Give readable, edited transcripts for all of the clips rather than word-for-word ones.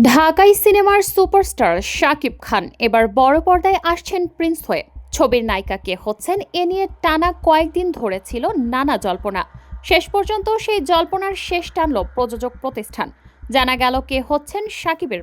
ঢাকাই সিনেমার সুপারস্টার শাকিব খান এবার বড় পর্দায় আসছেন প্রিন্স হয়ে। ছবির নায়িকা কে হচ্ছেন এ নিয়ে টানা কয়েকদিন ধরে ছিল নানা জল্পনা। শেষ পর্যন্ত সেই জল্পনার শেষ টানল প্রযোজক প্রতিষ্ঠান। জানা গেল কে হচ্ছেন শাকিবের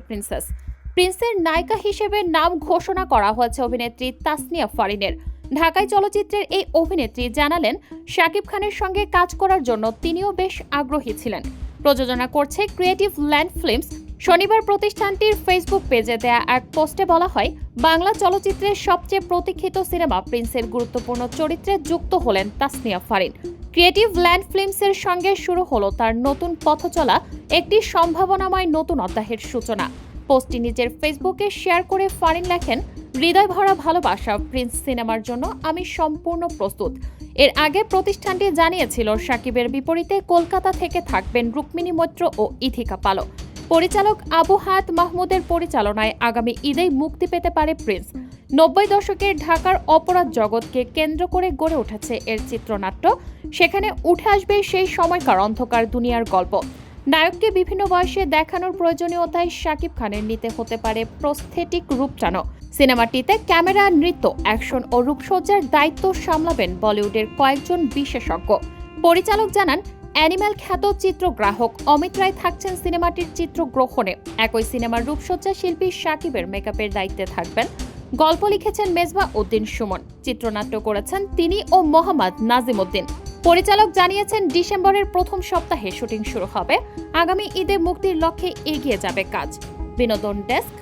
প্রিন্সের নায়িকা হিসেবে নাম ঘোষণা করা হয়েছে অভিনেত্রী তাসনিয়া ফারিনের। ঢাকাই চলচ্চিত্রের এই অভিনেত্রী জানালেন, শাকিব খানের সঙ্গে কাজ করার জন্য তিনিও বেশ আগ্রহী ছিলেন। প্রযোজনা করছে ক্রিয়েটিভ ল্যান্ড ফিল্মস। শনিবার প্রতিষ্ঠানটির ফেসবুক পেজে দেয়া এক পোস্টে বলা হয়, বাংলা চলচ্চিত্রের সবচেয়ে প্রতীক্ষিত সিনেমা প্রিন্সের গুরুত্বপূর্ণ চরিত্রে যুক্ত হলেন তাসনিয়া ফারিন। ক্রিয়েটিভ ল্যান্ড ফিল্মসের সঙ্গে শুরু হলো তার নতুন পথচলা, একটি সম্ভাবনাময় নতুন অধ্যায়ের সূচনা। পোস্টটি নিজের ফেসবুকে শেয়ার করে ফারিন লেখেন, হৃদয় ভরা ভালোবাসা প্রিন্স সিনেমার জন্য আমি সম্পূর্ণ প্রস্তুত। এর আগে প্রতিষ্ঠানটি জানিয়েছিল, শাকিবের বিপরীতে কলকাতা থেকে থাকবেন রুক্মিণী মৈত্র ও ইথিকা পালক। পরিচালক আবু হায়াত মাহমুদের পরিচালনায় আগামী ঈদেই মুক্তি পেতে পারে প্রিন্স। 90 দশকের ঢাকার অপরাধ জগৎকে কেন্দ্র করে গড়ে উঠেছে এর চিত্রনাট্য। সেখানে উঠে আসবে সেই সময়কার অন্ধকার দুনিয়ার গল্প। নায়ককে বিভিন্ন বয়সে দেখানোর প্রয়োজনীয়তায় শাকিব খানের নিতে হতে পারে প্রস্থেটিক রূপটানো। সিনেমাটিতে ক্যামেরা, নৃত্য, অ্যাকশন ও রূপসজ্জার দায়িত্ব সামলাবেন বলিউডের কয়েকজন বিশেষজ্ঞ। পরিচালক জানান, অ্যানিম্যাল খ্যাত চিত্রগ্রাহক অমিত রায় থাকছেন সিনেমাটির চিত্রগ্রহণে। একই সিনেমার রূপসজ্জা শিল্পী শাকিবের মেকআপের দায়িত্বে থাকবেন। গল্প লিখেছেন মেজবা উদ্দিন সুমন, চিত্রনাট্য করেছেন তিনি ও মোহাম্মদ নাজিম উদ্দিন। পরিচালক জানিয়েছেন, ডিসেম্বরের প্রথম সপ্তাহে শুটিং শুরু হবে। আগামী ঈদে মুক্তির লক্ষ্যে এগিয়ে যাবে কাজ। বিনোদন ডেস্ক।